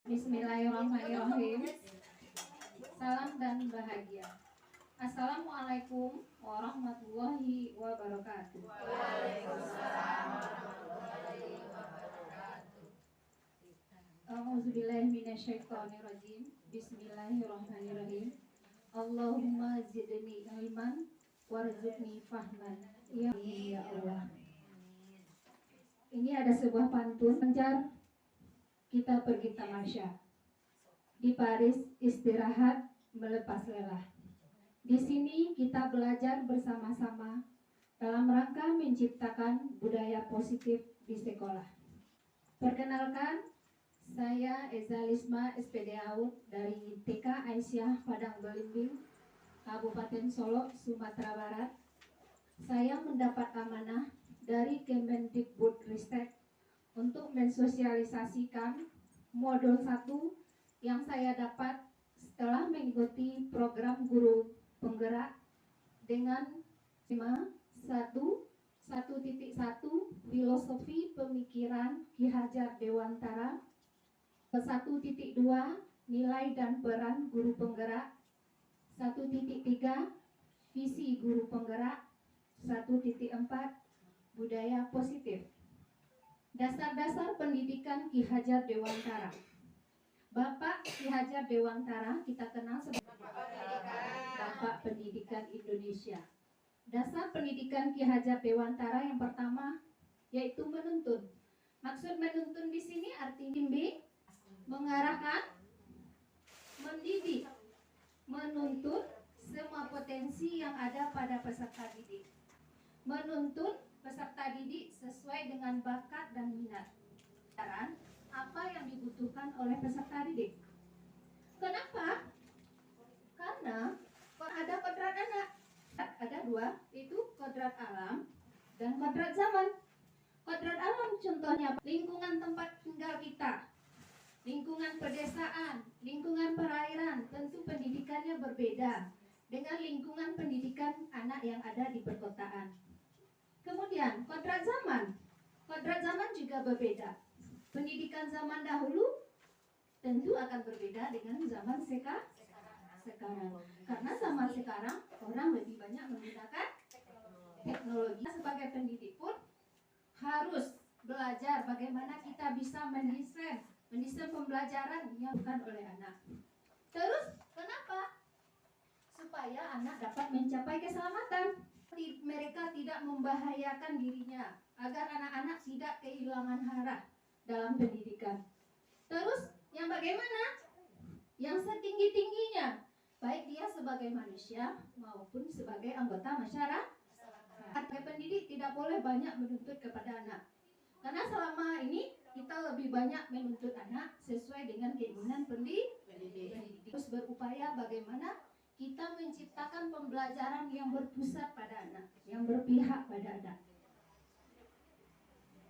Bismillahirrahmanirrahim. Salam dan bahagia. Assalamualaikum warahmatullahi wabarakatuh. Waalaikumsalam warahmatullahi wabarakatuh. A'udzubillahi minasyaitonirrajim. Bismillahirrahmanirrahim. Allahumma zidni ilman warzuqni fahman. Ya Allah. Ini ada sebuah pantun menjar kita pergi tamasya. Di Paris istirahat melepas lelah. Di sini kita belajar bersama-sama dalam rangka menciptakan budaya positif di sekolah. Perkenalkan, saya Eza Lisma SPD AUD dari TK Aisyah Padang Belimbing, Kabupaten Solo, Sumatera Barat. Saya mendapat amanah dari Kemendikbudristek untuk mensosialisasikan modul 1 yang saya dapat setelah mengikuti program guru penggerak dengan tema 1.1 filosofi pemikiran Ki Hajar Dewantara, 1.2 nilai dan peran guru penggerak, 1.3 visi guru penggerak, 1.4 budaya positif. Dasar-dasar pendidikan Ki Hajar Dewantara. Bapak Ki Hajar Dewantara kita kenal sebagai Bapak Pendidikan Indonesia. Dasar pendidikan Ki Hajar Dewantara yang pertama yaitu menuntun. Maksud menuntun di sini artinya bimbing, mengarahkan, mendidik, menuntun semua potensi yang ada pada peserta didik. Menuntun peserta didik sesuai dengan bakat dan minat. Apa yang dibutuhkan oleh peserta didik? Kenapa? Karena ada kodrat anak. Ada dua, itu kodrat alam dan kodrat zaman. Kodrat alam contohnya lingkungan tempat tinggal kita, lingkungan pedesaan, lingkungan perairan, tentu pendidikannya berbeda dengan lingkungan pendidikan anak yang ada di perkotaan. Kemudian kodrat zaman juga berbeda. Pendidikan zaman dahulu tentu akan berbeda dengan zaman sekarang. Karena zaman sekarang orang lebih banyak menggunakan teknologi. Sebagai pendidik pun harus belajar bagaimana kita bisa mendesain pembelajaran yang bukan oleh anak. Terus kenapa? Supaya anak dapat mencapai keselamatan. Mereka tidak membahayakan dirinya agar anak-anak tidak kehilangan arah dalam pendidikan. Terus yang bagaimana? Yang setinggi-tingginya, baik dia sebagai manusia maupun sebagai anggota masyarakat. Sebagai pendidik tidak boleh banyak menuntut kepada anak, karena selama ini kita lebih banyak menuntut anak sesuai dengan keinginan pendidik. Terus berupaya bagaimana kita menciptakan pembelajaran yang berpusat pada anak, yang berpihak pada anak.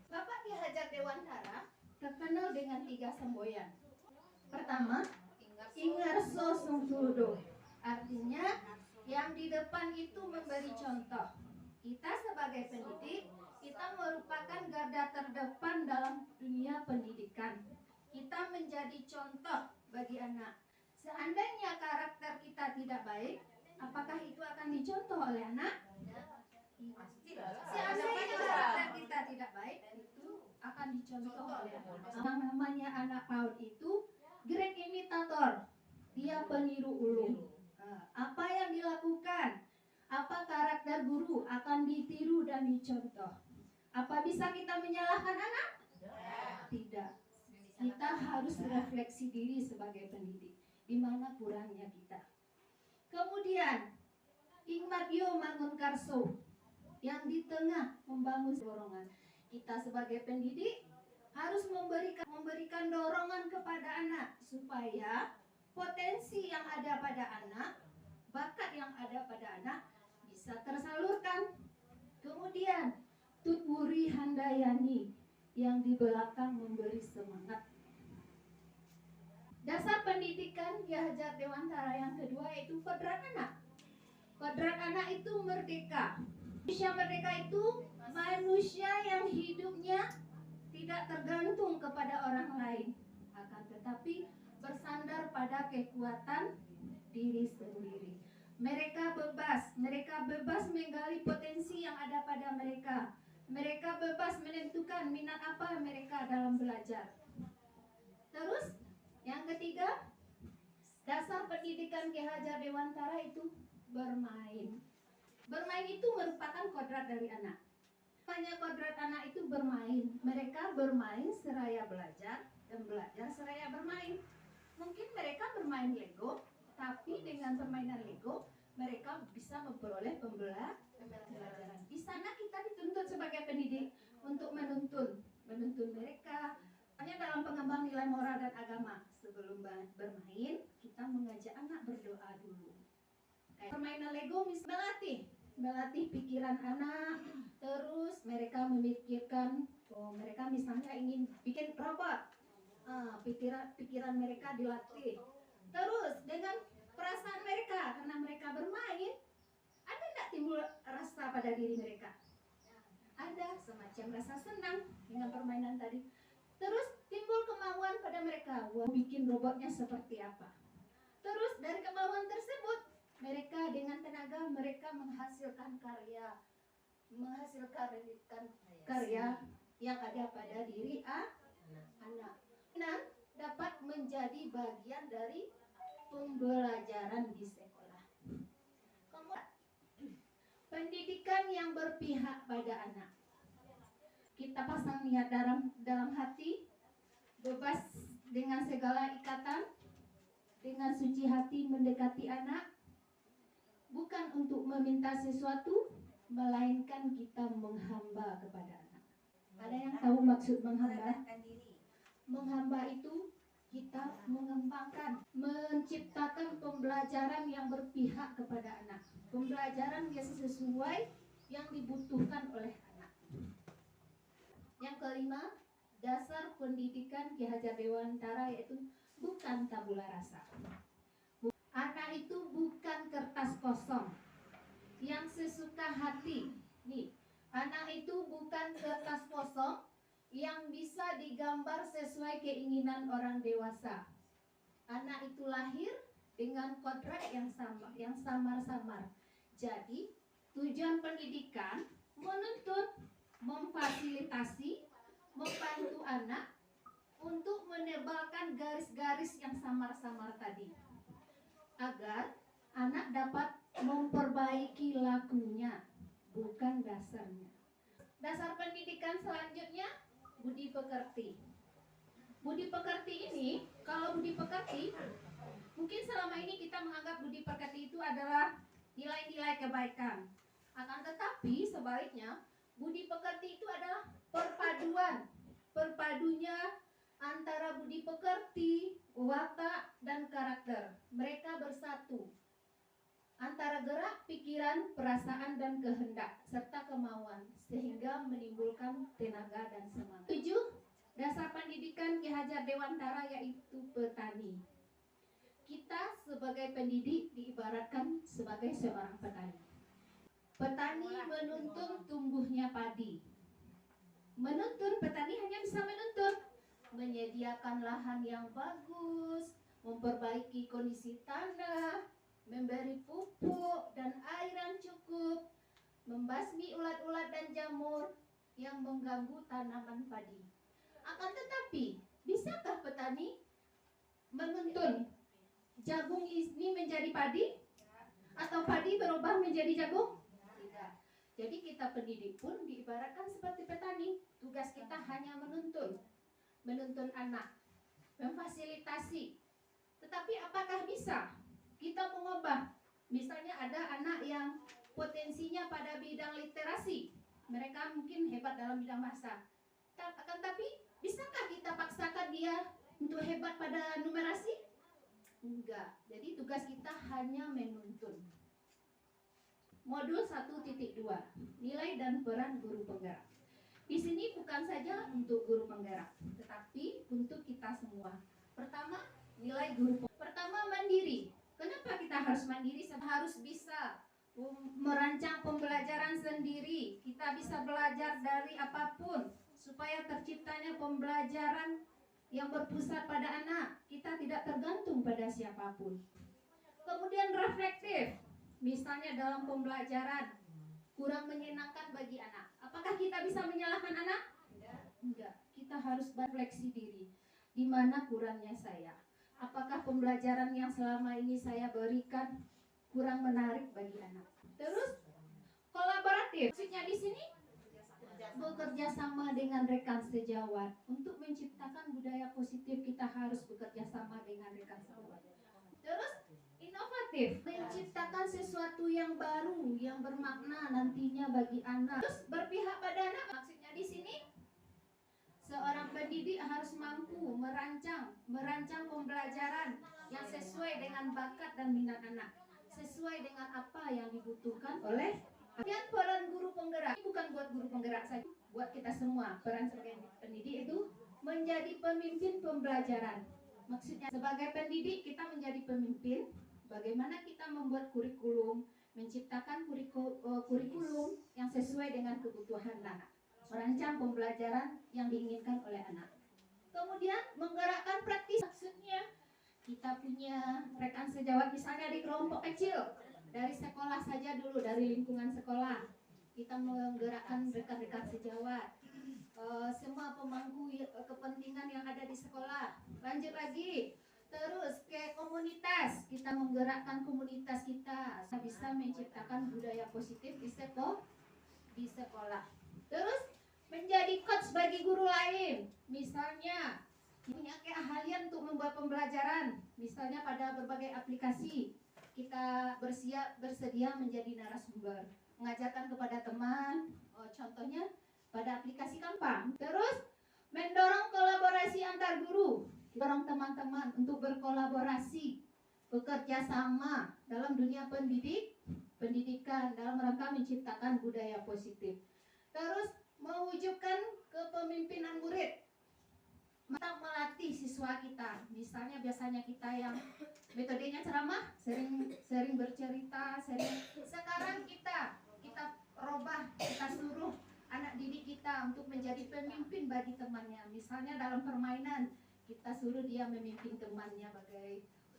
Bapak Ki Hajar Dewantara terkenal dengan 3 semboyan. Pertama, Ingarso Sungtudo, artinya yang di depan itu memberi contoh. Kita sebagai pendidik, kita merupakan garda terdepan dalam dunia pendidikan. Kita menjadi contoh bagi anak. Seandainya karakter kita tidak baik, apakah itu akan dicontoh oleh anak? Seandainya karakter kita tidak baik, itu akan dicontoh oleh anak. Yang namanya anak PAUD itu great imitator, dia peniru ulung. Apa yang dilakukan, apa karakter guru akan ditiru dan dicontoh. Apa bisa kita menyalahkan anak? Tidak. Kita harus refleksi diri sebagai pendidik. Di mana kurangnya kita. Kemudian Ingmatio Mangunkarso, yang di tengah membangun dorongan. Kita sebagai pendidik harus memberikan dorongan kepada anak supaya potensi yang ada pada anak, bakat yang ada pada anak bisa tersalurkan. Kemudian Tutwuri Handayani, yang di belakang memberi semangat. Dasar pendidikan Ki Hajar Dewantara yang kedua yaitu kodrat anak. Kodrat anak itu merdeka. Manusia merdeka itu manusia yang hidupnya tidak tergantung kepada orang lain, akan tetapi tetapi bersandar pada kekuatan diri sendiri. Mereka bebas menggali potensi yang ada pada mereka. Mereka bebas menentukan minat apa mereka dalam belajar. Terus, yang ketiga, dasar pendidikan Ki Hajar Dewantara itu bermain. Bermain itu merupakan kodrat dari anak. Hanya kodrat anak itu bermain. Mereka bermain seraya belajar dan belajar seraya bermain. Mungkin mereka bermain Lego, tapi dengan permainan Lego mereka bisa memperoleh pembelajaran. Di sana kita dituntut sebagai pendidik untuk menuntun mereka. Hanya dalam pengembang nilai moral dan agama. Sebelum bermain, kita mengajak anak berdoa dulu. Kayak permainan Lego melatih pikiran anak. Terus mereka memikirkan, mereka misalnya ingin bikin robot. Pikiran mereka dilatih. Terus dengan perasaan mereka, karena mereka bermain, ada tidak timbul rasa pada diri mereka? Ada semacam rasa senang dengan permainan tadi. Terus timbul kemauan pada mereka, bikin robotnya seperti apa. Terus dari kemauan tersebut, mereka dengan tenaga mereka menghasilkan karya yang ada pada diri anak. Dan dapat menjadi bagian dari pembelajaran di sekolah. Pendidikan yang berpihak pada anak. Kita pasang niat dalam hati, bebas dengan segala ikatan, dengan suci hati mendekati anak, bukan untuk meminta sesuatu, melainkan kita menghamba kepada anak. Ada yang tahu maksud menghamba? Menghamba itu kita mengembangkan, menciptakan pembelajaran yang berpihak kepada anak. Pembelajaran yang sesuai yang dibutuhkan oleh anak. Yang kelima, dasar pendidikan Ki Hajar Dewantara yaitu bukan tabula rasa. Anak itu bukan kertas kosong yang sesuka hati. Nih, anak itu bukan kertas kosong yang bisa digambar sesuai keinginan orang dewasa. Anak itu lahir dengan kodrat yang samar-samar. Jadi, tujuan pendidikan menuntut, memfasilitasi, membantu anak untuk menebalkan garis-garis yang samar-samar tadi, agar anak dapat memperbaiki lakunya, bukan dasarnya. Dasar pendidikan selanjutnya, budi pekerti. Budi pekerti ini, kalau budi pekerti, mungkin selama ini kita menganggap budi pekerti itu adalah nilai-nilai kebaikan. Akan tetapi sebaliknya, budi pekerti itu adalah perpadunya antara budi pekerti, watak, dan karakter. Mereka bersatu antara gerak, pikiran, perasaan, dan kehendak, serta kemauan, sehingga menimbulkan tenaga dan semangat. 7. Dasar pendidikan Ki Hajar Dewantara yaitu petani. Kita sebagai pendidik diibaratkan sebagai seorang petani. Petani menuntun tumbuhnya padi. Petani hanya bisa menuntun, menyediakan lahan yang bagus, memperbaiki kondisi tanah, memberi pupuk dan air yang cukup, membasmi ulat-ulat dan jamur yang mengganggu tanaman padi. Akan tetapi, bisakah petani menuntun jagung ini menjadi padi? Atau padi berubah menjadi jagung? Tidak. Jadi kita pendidik pun diibaratkan seperti petani. Tugas kita hanya menuntun anak, memfasilitasi. Tetapi apakah bisa kita mengubah? Misalnya ada anak yang potensinya pada bidang literasi, mereka mungkin hebat dalam bidang bahasa. Akan tapi, bisakah kita paksakan dia untuk hebat pada numerasi? Enggak. Jadi tugas kita hanya menuntun. Modul 1.2, nilai dan peran guru penggerak. Di sini bukan saja untuk guru penggerak, tetapi untuk kita semua. Pertama, nilai guru penggerak. Pertama, mandiri. Kenapa kita harus mandiri? Harus bisa merancang pembelajaran sendiri. Kita bisa belajar dari apapun supaya terciptanya pembelajaran yang berpusat pada anak. Kita tidak tergantung pada siapapun. Kemudian reflektif, misalnya dalam pembelajaran kurang menyenangkan bagi anak. Apakah kita bisa menyalahkan anak? Enggak. Kita harus refleksi diri. Di mana kurangnya saya? Apakah pembelajaran yang selama ini saya berikan kurang menarik bagi anak? Terus kolaboratif. Maksudnya di sini bekerja sama dengan rekan sejawat. Untuk menciptakan budaya positif kita harus bekerja sama dengan rekan sejawat. Terus inovatif, menciptakan sesuatu yang baru, yang bermakna nantinya bagi anak. Terus berpihak pada anak, maksudnya di sini seorang pendidik harus mampu merancang pembelajaran yang sesuai dengan bakat dan minat anak, sesuai dengan apa yang dibutuhkan oleh. Dan peran guru penggerak ini bukan buat guru penggerak saja, buat kita semua. Peran sebagai pendidik itu menjadi pemimpin pembelajaran. Maksudnya sebagai pendidik kita menjadi pemimpin. Bagaimana kita membuat kurikulum, menciptakan kurikulum yang sesuai dengan kebutuhan anak, merancang pembelajaran yang diinginkan oleh anak. Kemudian menggerakkan praktis, maksudnya kita punya rekan sejawat misalnya di kelompok kecil, dari sekolah saja dulu, dari lingkungan sekolah kita menggerakkan rekan-rekan sejawat, semua pemangku kepentingan yang ada di sekolah. Lanjut lagi, terus ke komunitas, kita menggerakkan komunitas kita bisa menciptakan budaya positif di sekolah. Terus menjadi coach bagi guru lain, misalnya punya keahlian untuk membuat pembelajaran, misalnya pada berbagai aplikasi kita bersedia menjadi narasumber, mengajarkan kepada teman, contohnya pada aplikasi Canva. Terus mendorong kolaborasi antar guru, dorong teman-teman untuk berkolaborasi, bekerja sama dalam dunia pendidikan dalam rangka menciptakan budaya positif. Terus mewujudkan kepemimpinan murid, kita melatih siswa kita. Misalnya biasanya kita yang metodenya ceramah, sering bercerita, sekarang kita robah, kita suruh anak didik kita untuk menjadi pemimpin bagi temannya. Misalnya dalam permainan, kita suruh dia memimpin temannya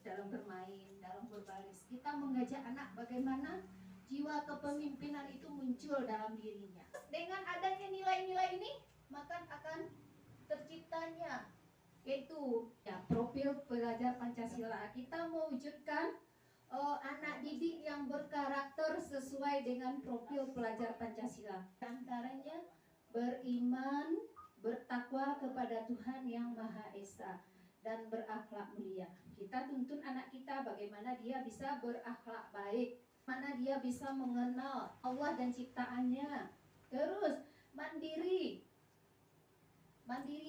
dalam bermain, dalam berbaris. Kita mengajak anak bagaimana jiwa kepemimpinan itu muncul dalam dirinya. Dengan adanya nilai-nilai ini, maka akan terciptanya yaitu profil pelajar Pancasila. Kita mewujudkan anak didik yang berkarakter sesuai dengan profil pelajar Pancasila. Antaranya beriman, bertakwa kepada Tuhan yang Maha Esa, dan berakhlak mulia. Kita tuntun anak kita bagaimana dia bisa berakhlak baik, mana dia bisa mengenal Allah dan ciptaannya. Terus mandiri,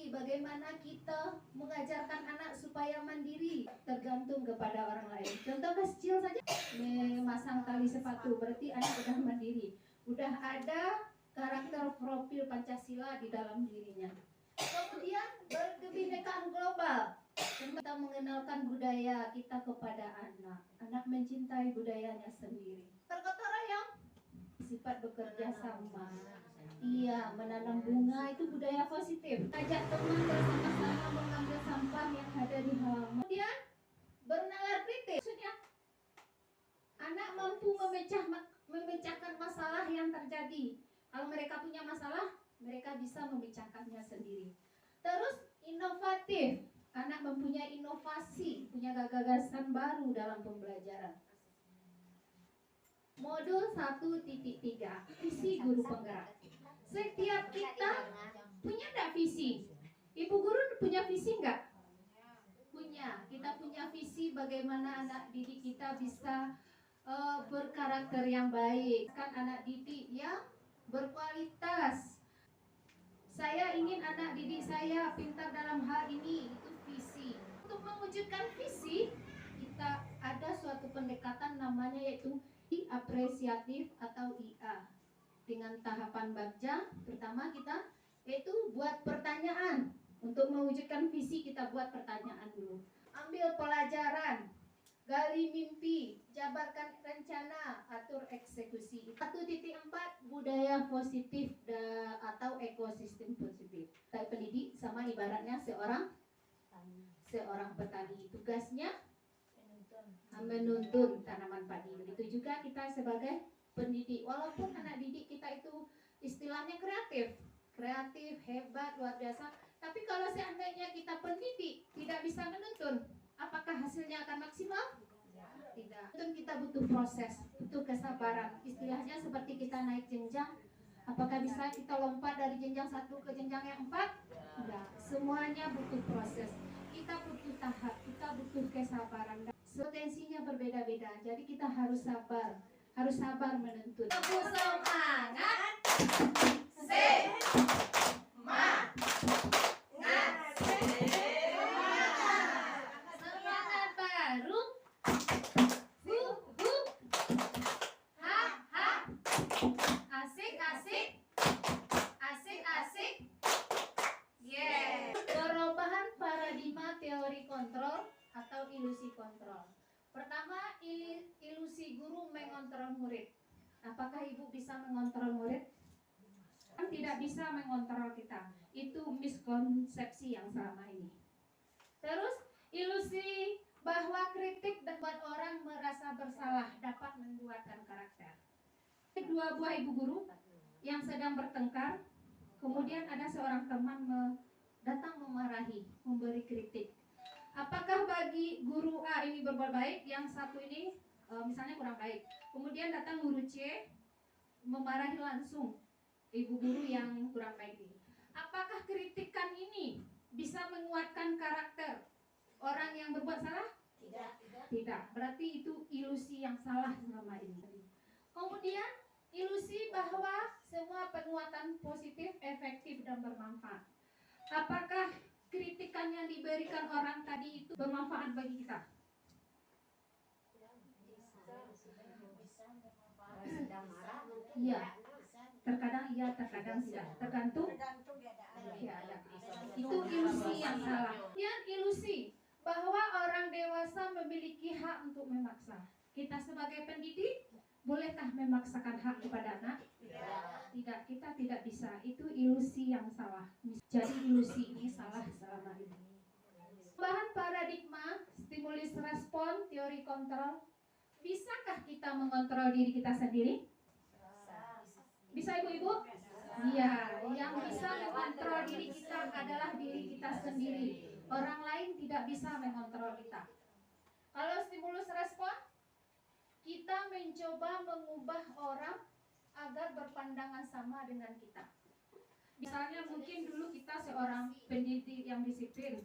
bagaimana kita mengajarkan anak supaya mandiri, tergantung kepada orang lain. Contoh kecil saja, memasang tali sepatu, berarti anak sudah mandiri, udah ada karakter profil Pancasila di dalam dirinya. Kemudian berkebinekaan global, kita mengenalkan budaya kita kepada anak mencintai budayanya sendiri. Terkotara yang sifat bekerja sama, iya, menanam bunga itu budaya positif. Ajak teman bersama-sama mengambil sampah yang ada di halaman. Kemudian bernalar kritis, maksudnya anak mampu memecahkan masalah yang terjadi. Kalau mereka punya masalah, mereka bisa memecahkannya sendiri. Terus inovatif, anak mempunyai inovasi, punya gagasan baru dalam pembelajaran. Modul 1.3, visi guru penggerak. Setiap kita punya enggak visi? Ibu guru punya visi enggak? Punya. Kita punya visi bagaimana anak didik kita bisa berkarakter yang baik, kan anak didik yang berkualitas. Saya ingin anak didik saya pintar dalam hal ini, itu visi. Untuk mewujudkan visi, kita ada suatu pendekatan namanya yaitu apresiatif atau IA. Dengan tahapan bagja, pertama kita yaitu buat pertanyaan. Untuk mewujudkan visi kita buat pertanyaan dulu. Ambil pelajaran, gali mimpi, jabarkan rencana, atur eksekusi. 1.4 budaya positif atau ekosistem positif. Pendidik sama ibaratnya seorang seorang petani. Tugasnya menuntun tanaman padi. Begitu juga kita sebagai pendidik. Walaupun anak didik kita itu istilahnya kreatif, hebat, luar biasa. Tapi kalau seandainya kita pendidik tidak bisa menuntun, apakah hasilnya akan maksimal? Tidak. Tentu kita butuh proses, butuh kesabaran. Istilahnya seperti kita naik jenjang. Apakah bisa kita lompat dari jenjang 1 ke jenjang yang 4? Tidak. Semuanya butuh proses. Kita butuh tahap, kita butuh kesabaran. Potensinya berbeda-beda. Jadi kita harus sabar menuntun. Semangat. Semangat baru. Hu. Ha. Asik. Yeah. Perubahan paradigma teori kontrol atau ilusi kontrol. Pertama, ilusi guru mengontrol murid. Apakah ibu bisa mengontrol murid? Tidak bisa mengontrol kita. Itu miskonsepsi yang selama ini. Terus, ilusi bahwa kritik membuat orang merasa bersalah dapat membuatkan karakter. Dua buah ibu guru yang sedang bertengkar, kemudian ada seorang teman datang memarahi, memberi kritik. Apakah bagi guru A ini berbuat baik, yang satu ini misalnya kurang baik. Kemudian datang guru C memarahi langsung ibu guru yang kurang baik ini. Apakah kritikan ini bisa menguatkan karakter orang yang berbuat salah? Tidak. Berarti itu ilusi yang salah selama ini. Kemudian ilusi bahwa semua penguatan positif, efektif dan bermanfaat. Apakah kritikan yang diberikan orang tadi itu bermanfaat bagi kita? Iya. Terkadang iya, terkadang tidak. Tergantung. Ya. Itu ilusi yang salah. Yang ilusi bahwa orang dewasa memiliki hak untuk memaksa. Kita sebagai pendidik bolehkah memaksakan hak kepada anak? Tidak, kita tidak bisa. Itu ilusi yang salah. Jadi ilusi ini salah selama ini. Bahan paradigma, stimulus respon, teori kontrol. Bisakah kita mengontrol diri kita sendiri? Bisa ibu-ibu? Iya, yang bisa mengontrol diri kita adalah diri kita sendiri. Orang lain tidak bisa mengontrol kita. Kalau stimulus respon, kita mencoba mengubah orang agar berpandangan sama dengan kita. Misalnya mungkin dulu kita seorang pendidik yang disiplin,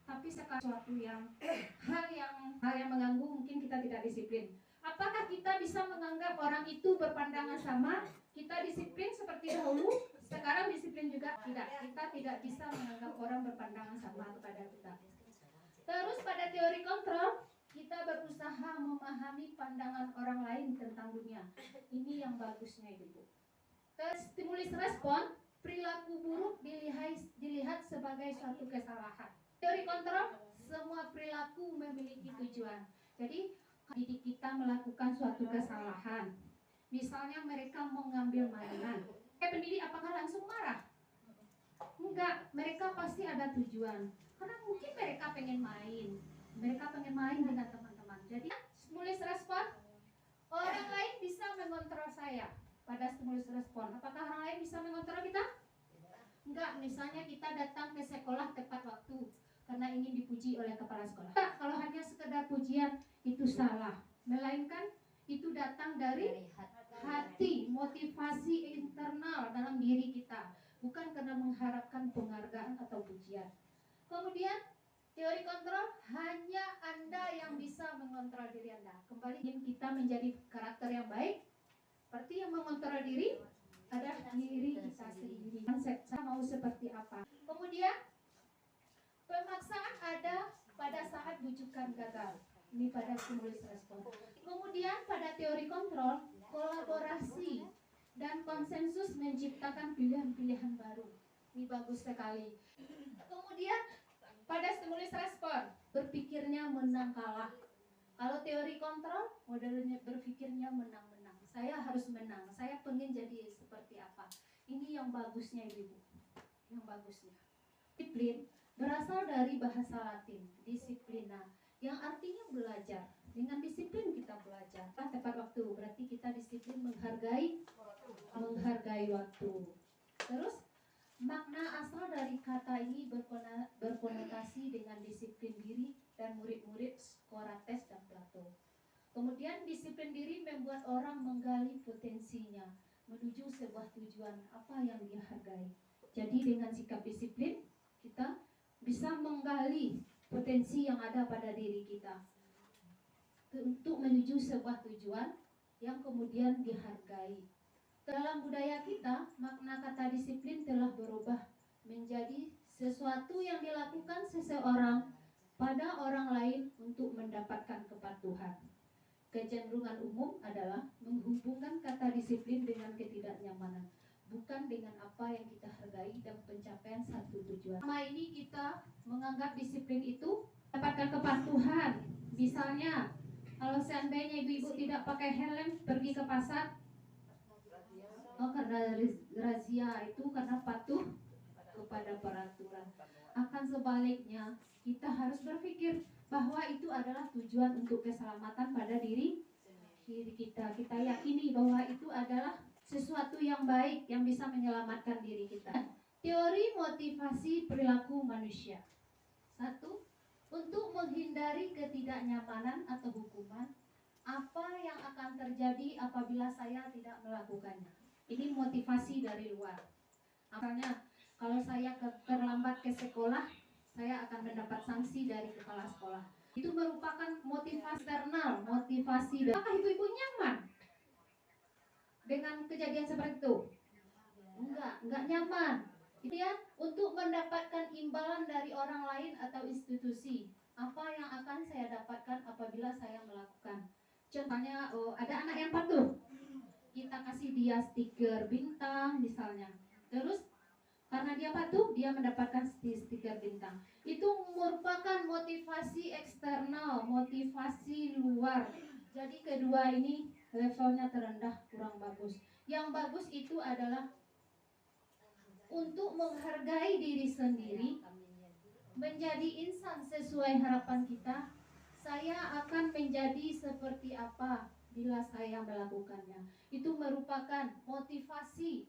tapi sekarang suatu hal yang mengganggu, mungkin kita tidak disiplin. Apakah kita bisa menganggap orang itu berpandangan sama? Kita disiplin seperti dahulu, sekarang disiplin juga? Tidak. Kita tidak bisa menganggap orang berpandangan sama kepada kita. Terus pada teori kontrol, kita berusaha memahami pandangan orang lain tentang dunia. Ini yang bagusnya ibu. Terus stimulus respon, perilaku buruk dilihat sebagai suatu kesalahan. Teori kontrol, semua perilaku memiliki tujuan. Jadi didik kita melakukan suatu kesalahan. Misalnya mereka mengambil mainan. Pendidik apakah langsung marah? Enggak, mereka pasti ada tujuan. Karena mungkin mereka pengen main. Mereka pengen main dengan teman-teman. Jadi stimulus respon, orang lain bisa mengontrol saya pada stimulus respon. Apakah orang lain bisa mengontrol kita? Enggak, misalnya kita datang ke sekolah tepat waktu karena ingin dipuji oleh kepala sekolah. Enggak, kalau hanya sekedar pujian itu salah. Melainkan itu datang dari hati, motivasi internal dalam diri kita, bukan karena mengharapkan penghargaan atau pujian. Kemudian teori kontrol, hanya Anda yang bisa mengontrol diri Anda. Kembali kita menjadi karakter yang baik, seperti yang mengontrol diri adalah diri kita sendiri. Konsep saya mau seperti apa. Kemudian pemaksaan ada pada saat bujukan gagal. Ini pada stimulus respon. Kemudian pada teori kontrol, kolaborasi dan konsensus menciptakan pilihan-pilihan baru. Ini bagus sekali. Kemudian pada stimulus respon, berpikirnya menang kalah. Kalau teori kontrol, modelnya berpikirnya menang-menang. Saya harus menang, saya pengen jadi seperti apa. Ini yang bagusnya ibu. Yang bagusnya. Disiplin berasal dari bahasa Latin, disiplina, yang artinya belajar. Dengan disiplin kita belajar. Tepat waktu, berarti kita disiplin menghargai waktu. Terus makna asal dari kata ini berkonotasi dengan disiplin diri dan murid-murid Sokrates dan Plato. Kemudian disiplin diri membuat orang menggali potensinya menuju sebuah tujuan apa yang dia hargai. Jadi dengan sikap disiplin kita bisa menggali potensi yang ada pada diri kita untuk menuju sebuah tujuan yang kemudian dihargai. Dalam budaya kita, makna kata disiplin telah berubah menjadi sesuatu yang dilakukan seseorang pada orang lain untuk mendapatkan kepatuhan. Kecenderungan umum adalah menghubungkan kata disiplin dengan ketidaknyamanan, bukan dengan apa yang kita hargai dan pencapaian satu tujuan. Selama ini kita menganggap disiplin itu mendapatkan kepatuhan. Misalnya, kalau seandainya ibu-ibu tidak pakai helm pergi ke pasar, karena razia itu karena patuh kepada peraturan. Akan sebaliknya, kita harus berpikir bahwa itu adalah tujuan untuk keselamatan pada diri kita. Kita yakini bahwa itu adalah sesuatu yang baik yang bisa menyelamatkan diri kita. Teori motivasi perilaku manusia. 1. Untuk menghindari ketidaknyamanan atau hukuman, apa yang akan terjadi apabila saya tidak melakukannya? Ini motivasi dari luar. Misalnya, kalau saya terlambat ke sekolah, saya akan mendapat sanksi dari kepala sekolah. Itu merupakan motivasi eksternal, motivasi. Apakah ibu-ibu nyaman dengan kejadian seperti itu? Enggak nyaman. Kemudian untuk mendapatkan imbalan dari orang lain atau institusi, apa yang akan saya dapatkan apabila saya melakukan? Contohnya, ada anak yang patuh, kita kasih dia stiker bintang misalnya. Terus karena dia patuh, dia mendapatkan stiker bintang. Itu merupakan motivasi eksternal, motivasi luar. Jadi kedua ini levelnya terendah, kurang bagus. Yang bagus itu adalah untuk menghargai diri sendiri, menjadi insan sesuai harapan kita. Saya akan menjadi seperti apa bila saya melakukannya. Itu merupakan motivasi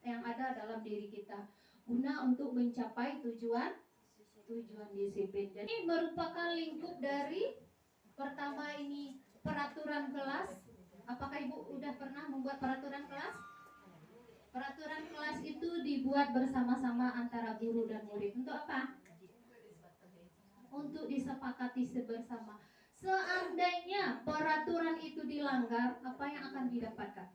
yang ada dalam diri kita guna untuk mencapai tujuan disiplin. Jadi merupakan lingkup dari pertama ini peraturan kelas. Apakah ibu udah pernah membuat peraturan kelas? Peraturan kelas itu dibuat bersama-sama antara guru dan murid. Untuk apa? Untuk disepakati bersama. Seandainya peraturan itu dilanggar, apa yang akan didapatkan?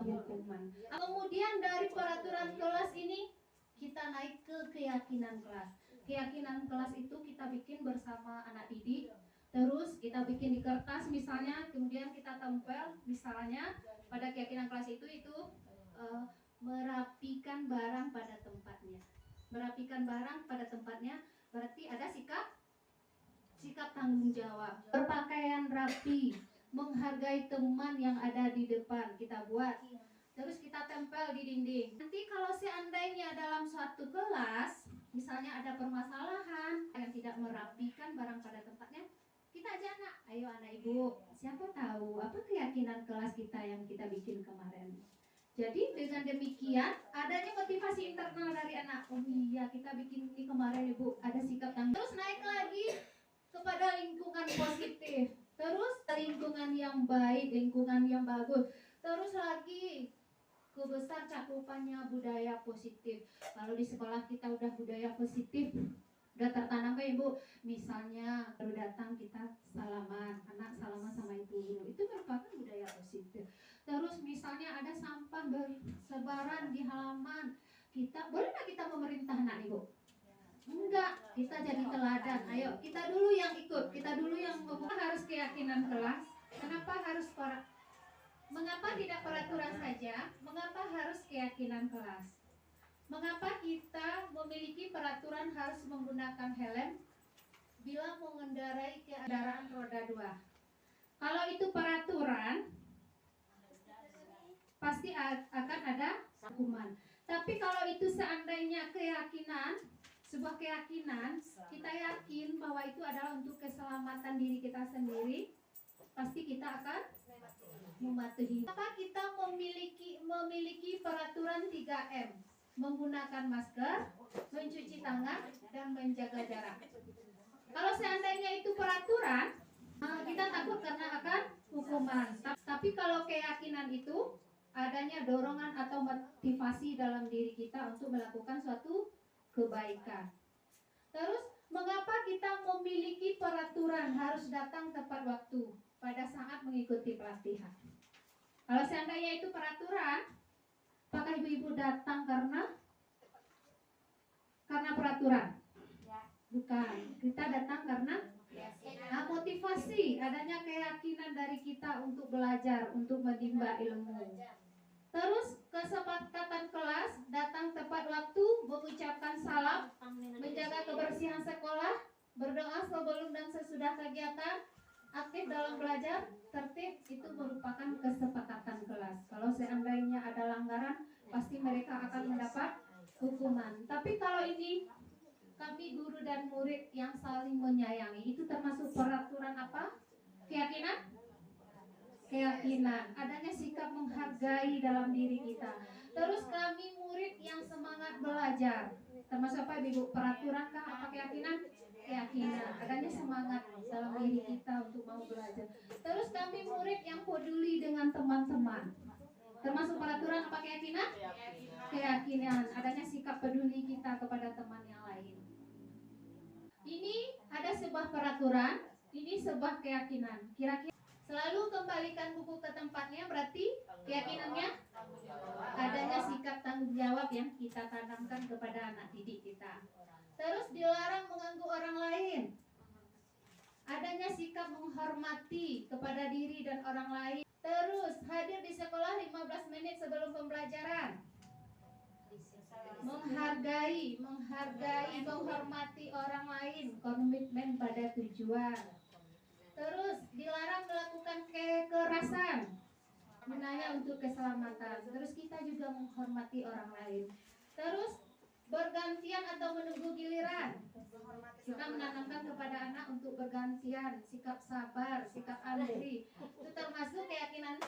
Hukuman. Kemudian dari peraturan kelas ini kita naik ke keyakinan kelas. Keyakinan kelas itu kita bikin bersama anak didik. Terus kita bikin di kertas misalnya, kemudian kita tempel misalnya pada keyakinan kelas itu merapikan barang pada tempatnya. Merapikan barang pada tempatnya berarti ada sikap tanggung jawab, berpakaian rapi, menghargai teman yang ada di depan kita buat. Terus kita tempel di dinding. Nanti kalau seandainya dalam suatu kelas misalnya ada permasalahan yang tidak merapikan barang pada tempatnya, kita ajak anak, ayo anak ibu, siapa tahu apa keyakinan kelas kita yang kita bikin kemarin. Jadi dengan demikian adanya motivasi internal dari anak. Oh iya, kita bikin ini kemarin ibu, ada sikap tanggung. Terus naik lagi kepada lingkungan positif, terus lingkungan yang baik, lingkungan yang bagus, terus lagi kebesar cakupannya budaya positif. Kalau di sekolah kita udah budaya positif, udah tertanam kan ibu, misalnya baru datang kita salaman, anak salaman sama ibu guru, itu merupakan budaya positif. Terus misalnya ada sampah bersebaran di halaman kita, boleh nggak kita memerintah anak ibu? Enggak, kita jadi teladan. Ayo kita dulu yang ikut, kita dulu yang ngomong. Harus keyakinan kelas. Kenapa harus mengapa tidak peraturan saja? Mengapa harus keyakinan kelas? Mengapa kita memiliki peraturan harus menggunakan helm bila mengendarai kendaraan roda 2? Kalau itu peraturan, pasti akan ada hukuman. Tapi Tapi kalau itu seandainya keyakinan, sebuah keyakinan, kita yakin bahwa itu adalah untuk keselamatan diri kita sendiri, pasti kita akan mematuhi. Maka kita memiliki peraturan 3M, menggunakan masker, mencuci tangan, dan menjaga jarak. Kalau seandainya itu peraturan, kita takut karena akan hukuman. Tapi kalau keyakinan itu adanya dorongan atau motivasi dalam diri kita untuk melakukan suatu kebaikan. Terus, mengapa kita memiliki peraturan harus datang tepat waktu pada saat mengikuti pelatihan? Kalau seandainya itu peraturan, apakah ibu-ibu datang karena peraturan? Bukan, kita datang karena motivasi, adanya keyakinan dari kita untuk belajar, untuk menimba ilmu. Terus kesepakatan kelas, datang tepat waktu, mengucapkan salam, menjaga kebersihan sekolah, berdoa sebelum dan sesudah kegiatan, aktif dalam belajar, tertib, itu merupakan kesepakatan kelas. Kalau seandainya ada langgaran, pasti mereka akan mendapat hukuman. Tapi kalau ini kami guru dan murid yang saling menyayangi, itu termasuk peraturan apa? Keyakinan? Keyakinan, adanya sikap menghargai dalam diri kita. Terus kami murid yang semangat belajar, termasuk apa ibu? Peraturan kah? Apa keyakinan? Keyakinan, adanya semangat dalam diri kita untuk mau belajar. Terus kami murid yang peduli dengan teman-teman, termasuk peraturan apa keyakinan? Keyakinan, adanya sikap peduli kita kepada teman yang lain. Ini ada sebuah peraturan, ini sebuah keyakinan. Kira-kira selalu kembalikan buku ke tempatnya, berarti keyakinannya adanya sikap tanggung jawab yang kita tanamkan kepada anak didik kita. Terus dilarang mengganggu orang lain, adanya sikap menghormati kepada diri dan orang lain. Terus hadir di sekolah 15 menit sebelum pembelajaran, menghormati orang lain, komitmen pada tujuan. Terus dilarang melakukan kekerasan, gunanya untuk keselamatan. Terus kita juga menghormati orang lain. Terus bergantian atau menunggu giliran, kita menanamkan kepada anak untuk bergantian, sikap sabar, sikap antri. Itu termasuk keyakinan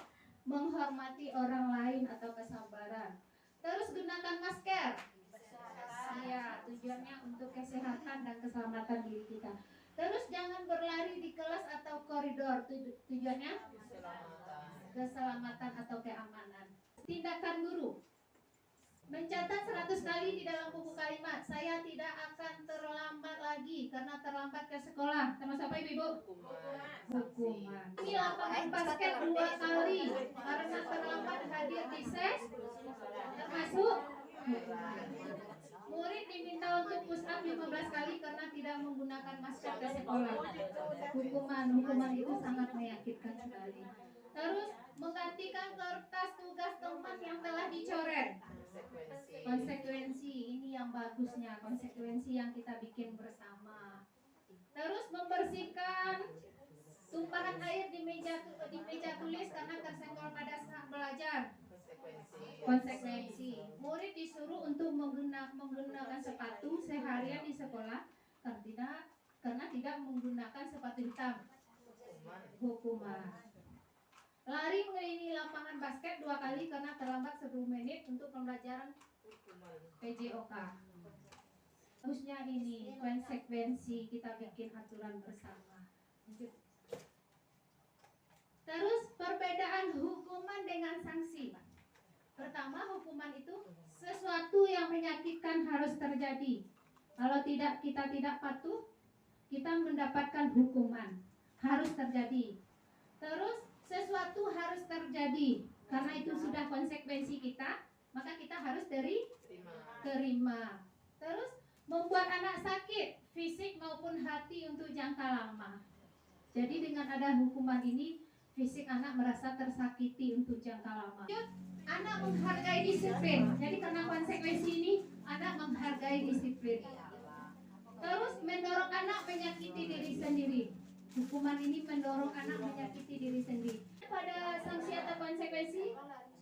menghormati orang lain atau kesabaran. Terus gunakan masker. Iya, tujuannya untuk kesehatan dan keselamatan diri kita. Terus jangan berlari di kelas atau koridor, tujuannya keselamatan atau keamanan. Tindakan guru, mencatat 100 kali di dalam buku kalimat, saya tidak akan terlambat lagi karena terlambat ke sekolah. Termasuk apa ibu? Hukuman. Ini lapangan basket 2 kali karena terlambat hadir di ses, termasuk hukuman. Murid diminta untuk push up 15 kali karena tidak menggunakan masker ke sekolah. Hukuman itu sangat menyakitkan sekali. Terus menggantikan kertas tugas teman yang telah dicoret. Konsekuensi ini yang bagusnya, konsekuensi yang kita bikin bersama. Terus membersihkan tumpahan air di meja tulis karena tersenggol pada saat belajar. Konsekuensi, murid disuruh untuk menggunakan sepatu seharian di sekolah karena tidak menggunakan sepatu hitam. Hukuman. Lari mengelilingi lapangan basket 2 kali karena terlambat 10 menit untuk pembelajaran PJOK. Harusnya ini konsekuensi kita bikin aturan bersama. Terus perbedaan hukuman dengan sanksi. Pertama, hukuman itu sesuatu yang menyakitkan harus terjadi. Kalau kita tidak patuh, kita mendapatkan hukuman. Harus terjadi. Terus sesuatu harus terjadi. Karena itu sudah konsekuensi kita, maka kita harus terima. Terus membuat anak sakit, fisik maupun hati untuk jangka lama. Jadi dengan ada hukuman ini, fisik anak merasa tersakiti untuk jangka lama. Anak menghargai disiplin. Jadi karena konsekuensi ini, anak menghargai disiplin. Terus mendorong anak menyakiti diri sendiri. Hukuman ini mendorong anak menyakiti diri sendiri. Pada sanksi atau konsekuensi,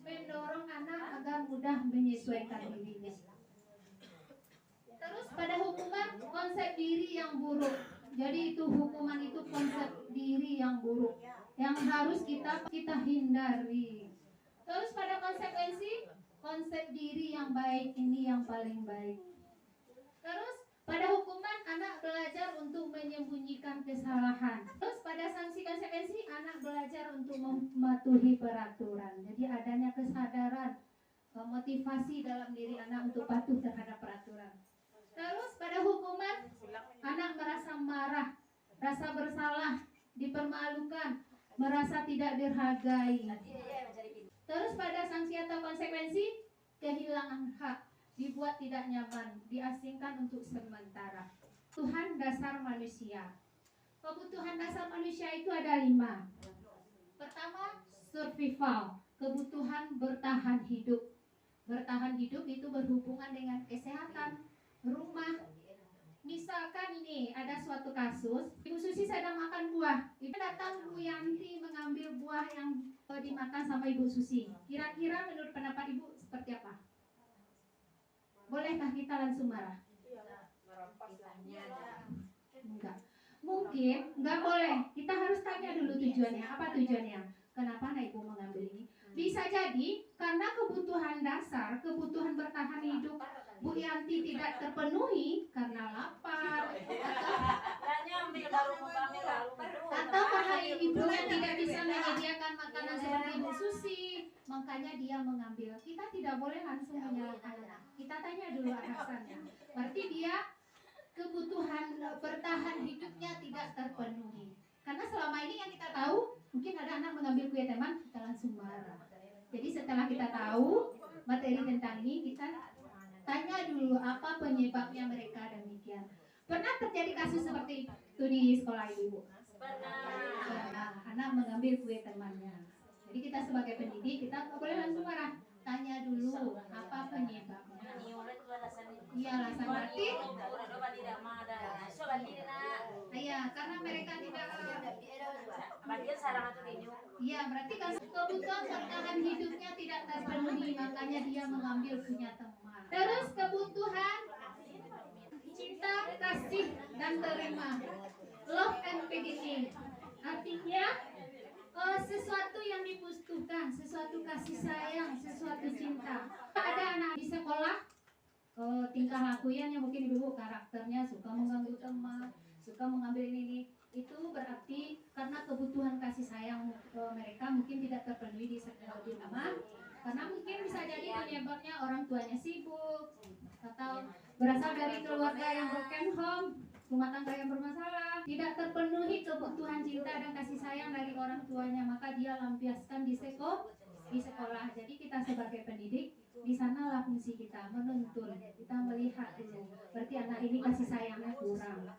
mendorong anak agar mudah menyesuaikan dirinya. Terus pada hukuman, konsep diri yang buruk. Jadi itu hukuman itu konsep diri yang buruk yang harus kita hindari. Terus pada konsekuensi, konsep diri yang baik ini yang paling baik. Terus pada hukuman, anak belajar untuk menyembunyikan kesalahan. Terus pada sanksi konsekuensi, anak belajar untuk mematuhi peraturan. Jadi adanya kesadaran, motivasi dalam diri anak untuk patuh terhadap peraturan. Terus pada hukuman, anak merasa marah, rasa bersalah, dipermalukan, merasa tidak dihargai. Terus pada sanksi atau konsekuensi, kehilangan hak, dibuat tidak nyaman, diasingkan untuk sementara. Kebutuhan dasar manusia. Kebutuhan dasar manusia itu ada 5. Pertama, survival, kebutuhan bertahan hidup. Bertahan hidup itu berhubungan dengan kesehatan, rumah. Misalkan ini ada suatu kasus, Ibu Susi sedang makan buah. Ibu datang Bu Yanti mengambil buah yang dimakan sama Ibu Susi. Kira-kira menurut pendapat Ibu seperti apa? Bolehkah kita langsung marah? Enggak. Mungkin enggak boleh. Kita harus tanya dulu tujuannya. Apa tujuannya? Kenapa Ibu mengambil ini? Bisa jadi karena kebutuhan dasar, kebutuhan bertahan hidup Bu Yanti tidak terpenuhi karena lapar, atau karena ibunya tidak bisa menyediakan makanan seperti Ibu Susi, makanya dia mengambil. Kita tidak boleh langsung menyalahkan anak. Kita tanya dulu alasannya. Berarti dia kebutuhan bertahan hidupnya tidak terpenuhi. Karena selama ini yang kita tahu, mungkin ada anak mengambil kue teman, kita langsung marah. Jadi setelah kita tahu materi tentang ini, kita tanya dulu apa penyebabnya mereka demikian. Pernah terjadi kasus seperti itu di sekolah Ibu? Pernah. Anak mengambil kue temannya. Jadi kita sebagai pendidik, kita nggak boleh langsung marah. Tanya dulu apa penyebabnya. Iya, alasan berarti. Iya, karena mereka tidak. Iya, berarti kalau kebutuhan bertahan hidupnya tidak terpenuhi, makanya dia mengambil punya teman. Terus kebutuhan cinta, kasih, dan terima. Love and beginning. Artinya sesuatu yang dibutuhkan, sesuatu kasih sayang, sesuatu cinta. Ada anak di sekolah, tingkah lakunya mungkin ibu karakternya suka mengganggu teman, suka mengambil ini. Itu berarti karena kebutuhan kasih sayang mereka mungkin tidak terpenuhi di sekolah di rumah. Karena mungkin bisa jadi penyebabnya orang tuanya sibuk atau berasal dari keluarga yang broken home, rumah tangga yang bermasalah, tidak terpenuhi kebutuhan cinta dan kasih sayang dari orang tuanya, maka dia lampiaskan di sekolah. Jadi kita sebagai pendidik, di sanalah fungsi kita menuntun, kita melihat dulu. Berarti anak ini kasih sayangnya kurang.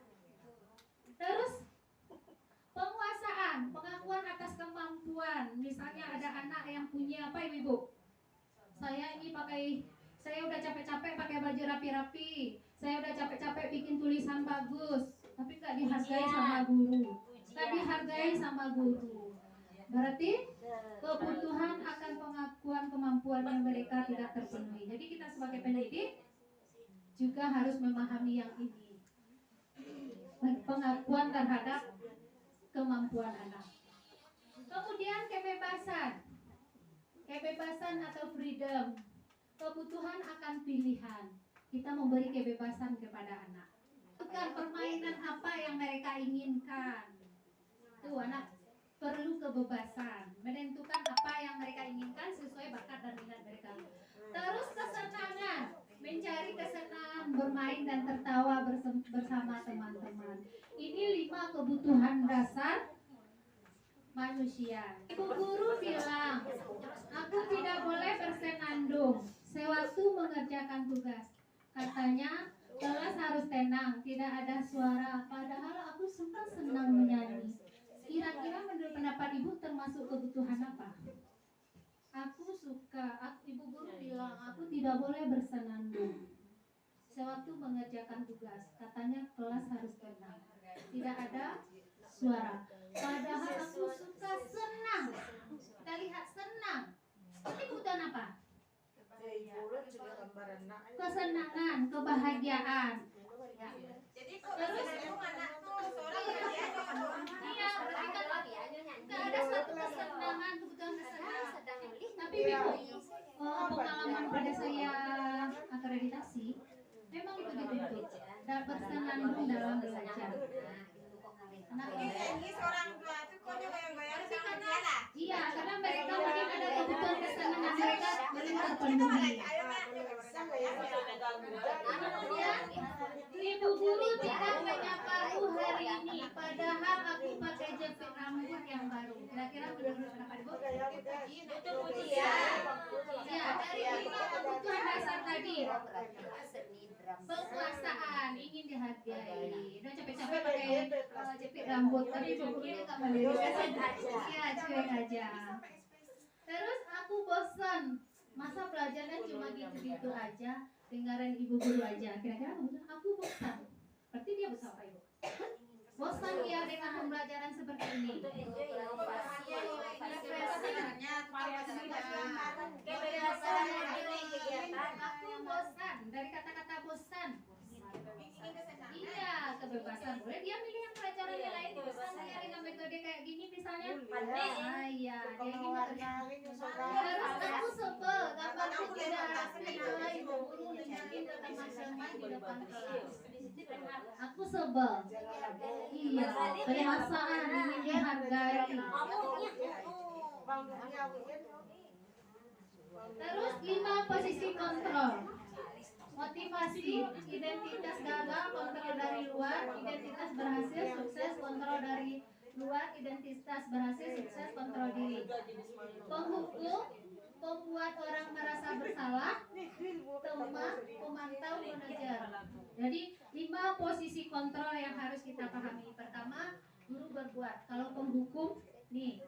Terus penguasaan, pengakuan atas kemampuan. Misalnya ada anak yang punya apa ibu? Saya udah capek-capek pakai baju rapi-rapi. Saya udah capek-capek bikin tulisan bagus, tapi nggak dihargai sama guru. Nggak dihargai sama guru. Berarti kebutuhan akan pengakuan kemampuan yang mereka tidak terpenuhi. Jadi kita sebagai pendidik juga harus memahami yang ini. Pengakuan terhadap kemampuan anak. Kemudian kebebasan atau freedom, kebutuhan akan pilihan. Kita memberi kebebasan kepada anak. Bukan permainan apa yang mereka inginkan. Tuh anak perlu kebebasan, menentukan apa yang mereka inginkan sesuai bakat dan minat mereka. Terus kesenangan, mencari kesenangan, bermain dan tertawa bersama teman-teman. Ini 5 kebutuhan dasar manusia. Ibu guru bilang, aku tidak boleh bersenandung sewaktu mengerjakan tugas. Katanya, kelas harus tenang, tidak ada suara. Padahal aku suka senang menyanyi. Kira-kira menurut pendapat ibu termasuk kebutuhan apa? Ibu guru bilang, aku tidak boleh bersenandung sewaktu mengerjakan tugas. Katanya kelas harus tenang, tidak ada suara. Padahal aku suka senang. Kita lihat senang. Ini kebutuhan apa? kesenangan, kebahagiaan. Ya. Jadi terus anak tuh seorang Iya, berarti kan nggak ada satu kesenangan, kebutuhan kesenangan. Tapi memang pengalaman pada saya akreditasi, memang itu dituntut dan bersenandung dalam belajar. Nah, ini seorang tua tuh kok goyang-goyang sama dia lah. iya, karena mereka mungkin ada kebutuhan kesenangan mereka belum terpenuhi. Kemudian, ibu guru tidak menyapaku hari ini, padahal aku pakai jepit rambut yang baru. Kira-kira menurut pendapat ibu? Itu pujian. Ya, dari 5 kebutuhan dasar tadi, penguasaan, ingin dihargai. Udah capek-capek pakai jepit rambut, tapi ibu gurunya nggak melihat. Ya, cuek aja. Terus aku bosan, masa belajarnya cuma gitu-gitu aja, dengarin ibu guru aja. Kira-kira aku bosan. Berarti dia bosan apa ibu? Bosan ya dengan pembelajaran seperti ini. Aku bosan, dari kata-kata bosan. Iya, kebebasan. Boleh dia milih yang pelajaran yang lain, bosan dia dengan metode kayak gini misalnya. Ah iya, dia ingin. Terus aku sebel, gambarku tidak rapi kalau ibu guru nunjukin ke teman-teman di depan kelas. Aku sebel. Iya, perasaan ingin dihargai. Terus 5 posisi kontrol. Motivasi, identitas gagal, kontrol dari luar, identitas berhasil, sukses, kontrol dari luar, identitas berhasil, sukses, kontrol diri. Penghukum, pembuat orang merasa bersalah, teman, pemantau, manajer. Jadi 5 posisi kontrol yang harus kita pahami. Pertama, guru berbuat. Kalau penghukum, nih,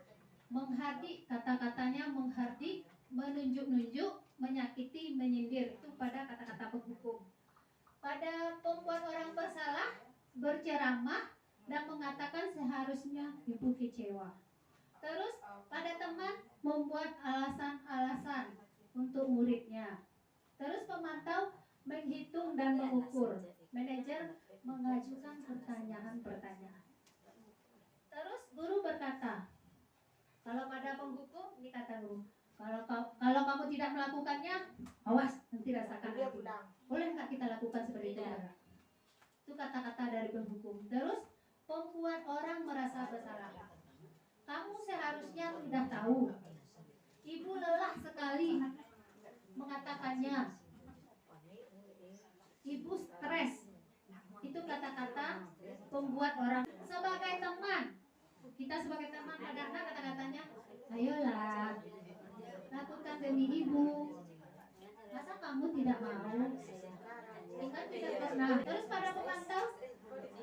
menghardik, kata-katanya menghardik, menunjuk-nunjuk, menyakiti, menyindir, itu pada kata-kata penghukum. Pada pembuat orang bersalah, berceramah dan mengatakan seharusnya ibu kecewa. Terus pada teman, membuat alasan-alasan untuk muridnya. Terus pemantau, menghitung dan mengukur. Manajer, mengajukan pertanyaan-pertanyaan. Terus guru berkata, kalau pada penghukum, ini kata guru, kalau kamu tidak melakukannya, awas, nanti rasakan nanti. Boleh nggak kita lakukan seperti itu? Itu kata-kata dari penghukum. Terus pembuat orang merasa bersalah. Kamu seharusnya sudah tahu. Ibu lelah sekali mengatakannya. Ibu stres. Itu kata-kata pembuat orang. Sebagai teman, kita sebagai teman kadang-kadang kata-katanya, ayolah, lakukan demi ibu. Masa kamu tidak mau? Ingat tidak pernah. Terus pada pemantau,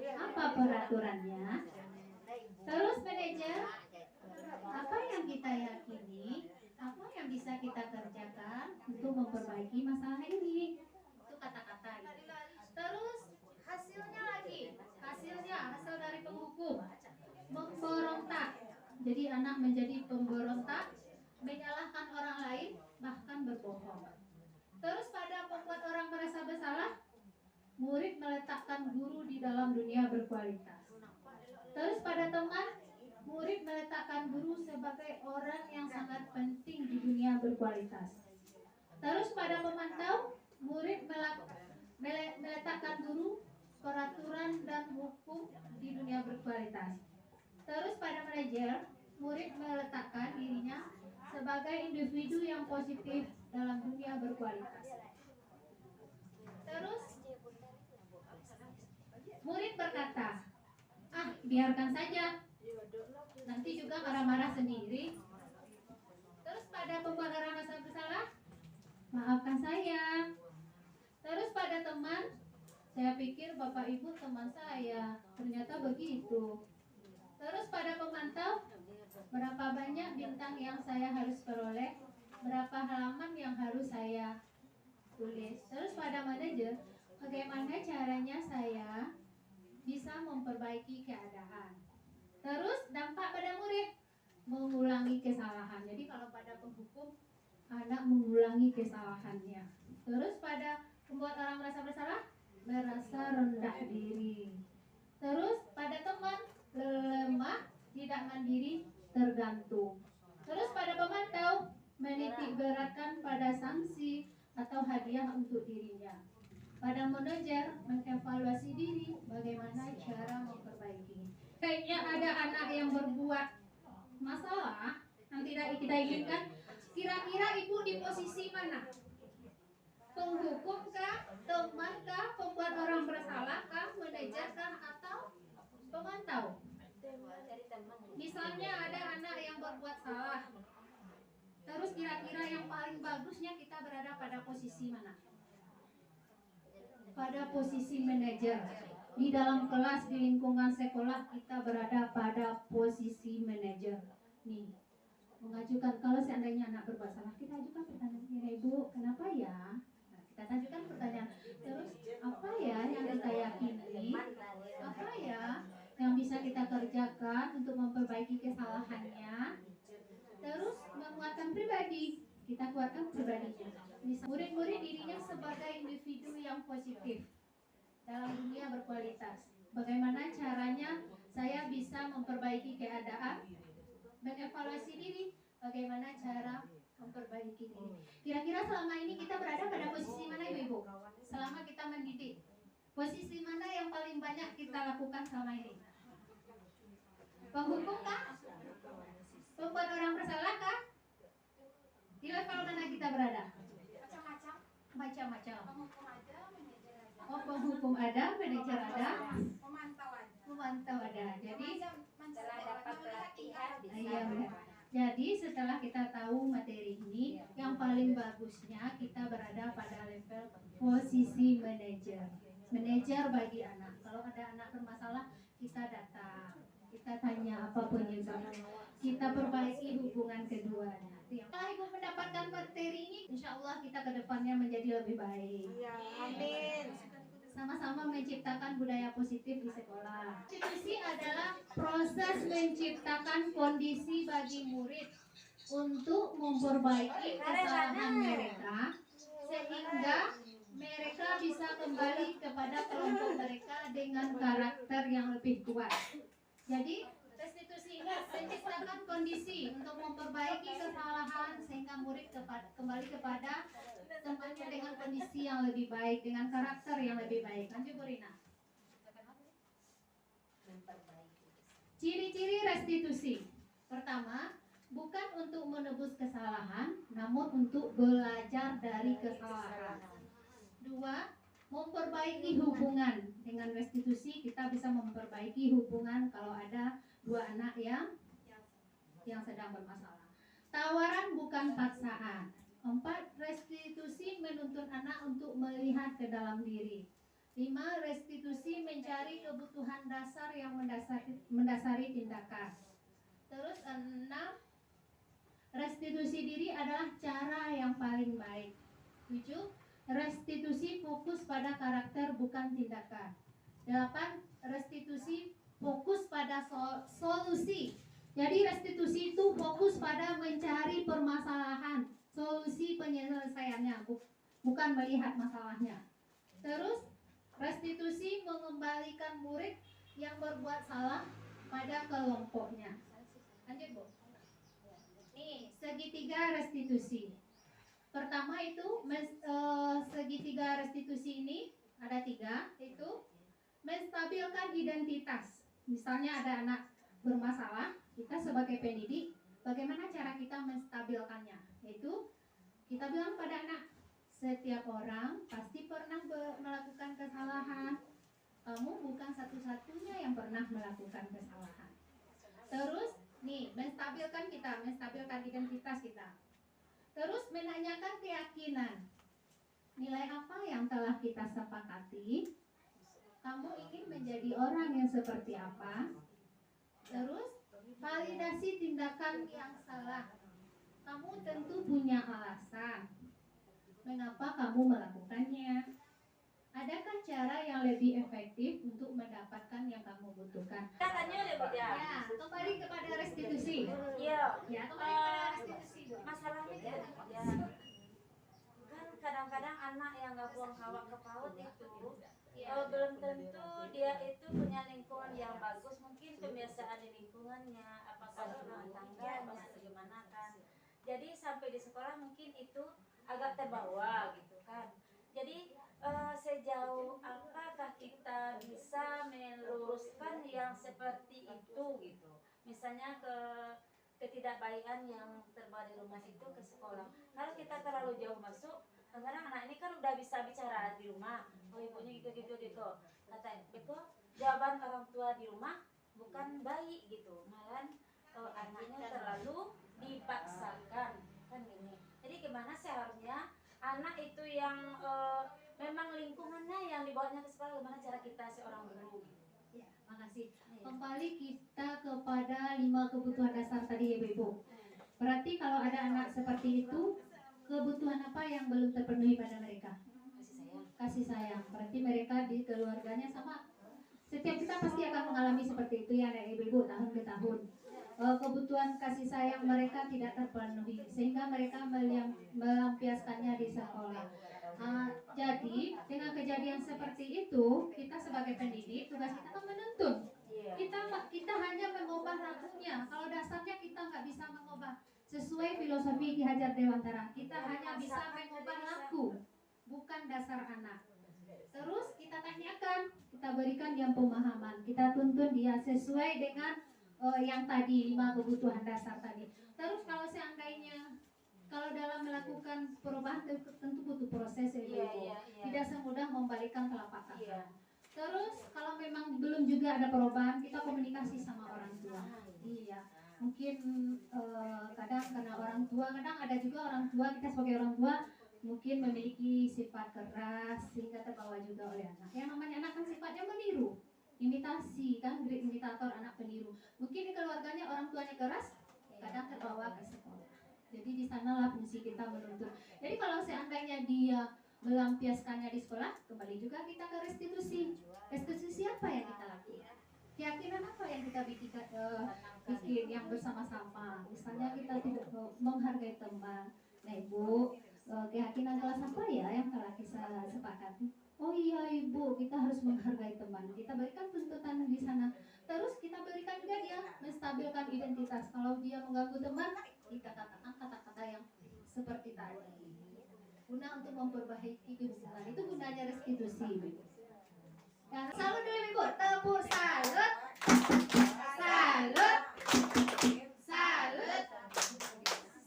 apa peraturannya? Terus manajer, apa yang kita yakini, apa yang bisa kita kerjakan untuk memperbaiki masalah ini? Itu kata-kata. Terus hasilnya lagi, hasil dari penghukum, memberontak. Jadi anak menjadi pemberontak, menyalahkan orang lain, bahkan berbohong. Terus pada pembuat orang merasa bersalah, murid meletakkan guru di dalam dunia berkualitas. Terus pada teman, murid meletakkan guru sebagai orang yang sangat penting di dunia berkualitas. Terus pada pemantau, murid meletakkan guru, peraturan dan hukum di dunia berkualitas. Terus pada manajer, murid meletakkan dirinya sebagai individu yang positif dalam dunia berkualitas. Terus murid berkata, biarkan saja, nanti juga marah-marah sendiri. Terus pada pembuat orang merasa bersalah, maafkan saya. Terus pada teman, saya pikir bapak ibu teman saya, ternyata begitu. Terus pada pemantau, berapa banyak bintang yang saya harus peroleh, berapa halaman yang harus saya tulis. Terus pada manajer, bagaimana caranya saya bisa memperbaiki keadaan. Terus dampak pada murid, mengulangi kesalahan. Jadi kalau pada penghukum, anak mengulangi mengulangi kesalahannya. Terus pada membuat orang merasa bersalah, merasa rendah diri. Terus pada teman, lemah, tidak mandiri, tergantung. Terus pada pemantau, menitik beratkan pada sanksi atau hadiah untuk dirinya. Pada manajer, mengevaluasi diri, bagaimana cara memperbaiki. Kayaknya ada anak yang berbuat masalah yang tidak kita inginkan. Kira-kira ibu di posisi mana? Penghukum kah, teman kah, pembuat orang bersalah kah, manajer kah, atau pemantau? Misalnya ada anak yang berbuat salah, terus kira-kira yang paling bagusnya kita berada pada posisi mana? Pada posisi manajer. Di dalam kelas, di lingkungan sekolah, kita berada pada posisi manajer. Nih, mengajukan, kalau seandainya anak berbuat salah, kita ajukan pertanyaan, ya ibu, kenapa ya? Nah, kita ajukan pertanyaan, terus apa ya yang kita yakini, apa ya yang bisa kita kerjakan untuk memperbaiki kesalahannya. Terus menguatkan pribadi, kita kuatkan pribadinya. Murid-murid dirinya sebagai individu yang positif dalam dunia berkualitas. Bagaimana caranya saya bisa memperbaiki keadaan, mengevaluasi diri, bagaimana cara memperbaiki diri. Kira-kira selama ini kita berada pada posisi mana ibu-ibu? Selama kita mendidik, posisi mana yang paling banyak kita lakukan selama ini? Penghukum kah? Pembuat orang bersalah kah? Di level mana kita berada? Macam-macam. Oh, penghukum ada, manajer ada, pemantau ada. Jadi Setelah dapat pelatihan bisa. iya benar. Jadi setelah kita tahu materi ini, yang paling bagusnya kita berada pada level posisi manajer. Manajer bagi anak. Kalau ada anak bermasalah, kita datang, kita tanya apa penyebabnya, kita perbaiki hubungan keduanya. Setelah ibu mendapatkan materi ini, insya Allah kita kedepannya menjadi lebih baik. Ya, amin. Sama-sama menciptakan budaya positif di sekolah. Institusi adalah proses menciptakan kondisi bagi murid untuk memperbaiki kesalahan mereka sehingga mereka bisa kembali kepada kelompok mereka dengan karakter yang lebih kuat. Jadi restitusi ini menciptakan kondisi untuk memperbaiki kesalahan sehingga murid kembali kepada tempatnya dengan kondisi yang lebih baik, dengan karakter yang lebih baik. Lanjut Bu Rina. Ciri-ciri restitusi. Pertama, bukan untuk menebus kesalahan, namun untuk belajar dari kesalahan. Dua, memperbaiki hubungan. Dengan restitusi kita bisa memperbaiki hubungan kalau ada dua anak yang sedang bermasalah. Tawaran bukan paksaan. 4. Restitusi menuntun anak untuk melihat ke dalam diri. 5. Restitusi mencari kebutuhan dasar yang mendasari tindakan. Terus 6. Restitusi diri adalah cara yang paling baik. 7. Restitusi fokus pada karakter bukan tindakan. 8. Restitusi fokus pada solusi. Jadi restitusi itu fokus pada mencari permasalahan, solusi penyelesaiannya, bukan melihat masalahnya. Terus restitusi mengembalikan murid yang berbuat salah pada kelompoknya. Lanjut Bu. Nih, segitiga restitusi. Pertama itu segitiga restitusi ini ada 3, itu menstabilkan identitas. Misalnya ada anak bermasalah, kita sebagai pendidik, bagaimana cara kita menstabilkannya? Yaitu kita bilang pada anak, setiap orang pasti pernah melakukan kesalahan. Kamu bukan satu-satunya yang pernah melakukan kesalahan. Terus nih, menstabilkan identitas kita. Terus menanyakan keyakinan. Nilai apa yang telah kita sepakati? Kamu ingin menjadi orang yang seperti apa? Terus validasi tindakan yang salah. Kamu tentu punya alasan mengapa kamu melakukannya. Adakah cara yang lebih efektif untuk mendapatkan yang kamu butuhkan? Ya, kembali kepada restitusi. Iya. Ya, kembali kepada restitusi. Masalahnya ya. anak yang gabung kawat ke PAUD itu belum tentu dia itu punya lingkungan yang bagus, mungkin kebiasaan di lingkungannya, apakah di rumah tangga, bagaimana kan. Jadi sampai di sekolah mungkin itu agak terbawa gitu kan. Jadi sejauh apakah kita bisa meluruskan yang seperti itu gitu. Misalnya ketidakbaikan yang terbawa di rumah itu ke sekolah. Kalau kita terlalu jauh masuk, kadang anak ini kan udah bisa bicara di rumah, oh ibunya gitu kata Beko, jawaban orang tua di rumah bukan baik gitu, malah anaknya terlalu dipaksakan kan gini. Jadi gimana seharusnya anak itu yang memang lingkungannya yang dibawanya ke sekolah, gimana cara kita seorang guru gitu. Ya, makasih. Kembali kita kepada 5 kebutuhan dasar tadi ya Ibu. Berarti kalau ada anak seperti itu, kebutuhan apa yang belum terpenuhi pada mereka? Kasih sayang. Berarti mereka di keluarganya sama. Setiap kita pasti akan mengalami seperti itu ya ibu-ibu tahun ke tahun. Kebutuhan kasih sayang mereka tidak terpenuhi sehingga mereka melampiaskannya di sekolah. Jadi dengan kejadian seperti itu, kita sebagai pendidik tugas kita kan menuntun. Kita hanya mengubah lakunya. Kalau dasarnya kita nggak bisa mengubah sesuai filosofi Ki Hajar Dewantara, kita hanya bisa mengubah laku, bukan dasar anak. Terus kita tanyakan, kita berikan dia pemahaman, kita tuntun dia sesuai dengan yang tadi 5 kebutuhan dasar tadi. Terus kalau seandainya kalau dalam melakukan perubahan tentu butuh proses ya Ibu. Tidak semudah membalikkan telapak tangan. Terus kalau memang belum juga ada perubahan, kita komunikasi sama orang tua. Iya, mungkin kadang karena orang tua, kadang ada juga orang tua, kita sebagai orang tua mungkin memiliki sifat keras sehingga terbawa juga oleh anak. Yang namanya anak kan sifatnya meniru, imitasi kan, imitator, anak peniru. Mungkin di keluarganya orang tuanya keras, kadang terbawa ke sekolah. Jadi di sanalah fungsi kita menuntut. Jadi kalau seandainya dia melampiaskannya di sekolah, kembali juga kita ke restitusi. Restitusi apa yang kita lakukan? Keyakinan apa yang kita bikin yang bersama-sama? Misalnya kita tidak menghargai teman. Nah Ibu, keyakinan kelas apa ya yang telah kita sepakati? Oh iya Ibu, kita harus menghargai teman. Kita berikan tuntutan di sana. Terus kita berikan juga dia menstabilkan identitas. Kalau dia mengganggu teman, kita katakan kata-kata yang seperti tadi. Guna untuk memperbaiki hubungan. Itu gunanya restitusi. Nah, salut dulu Ibu, tepuk salut. Salut. Salut.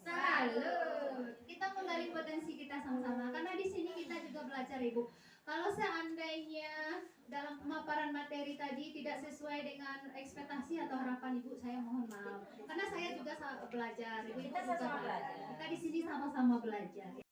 Salut. Kita menggali potensi kita sama-sama karena di sini kita juga belajar Ibu. Kalau seandainya dalam pemaparan materi tadi tidak sesuai dengan ekspektasi atau harapan Ibu, saya mohon maaf. Karena saya juga belajar, Ibu juga belajar. Kita di sini sama-sama belajar.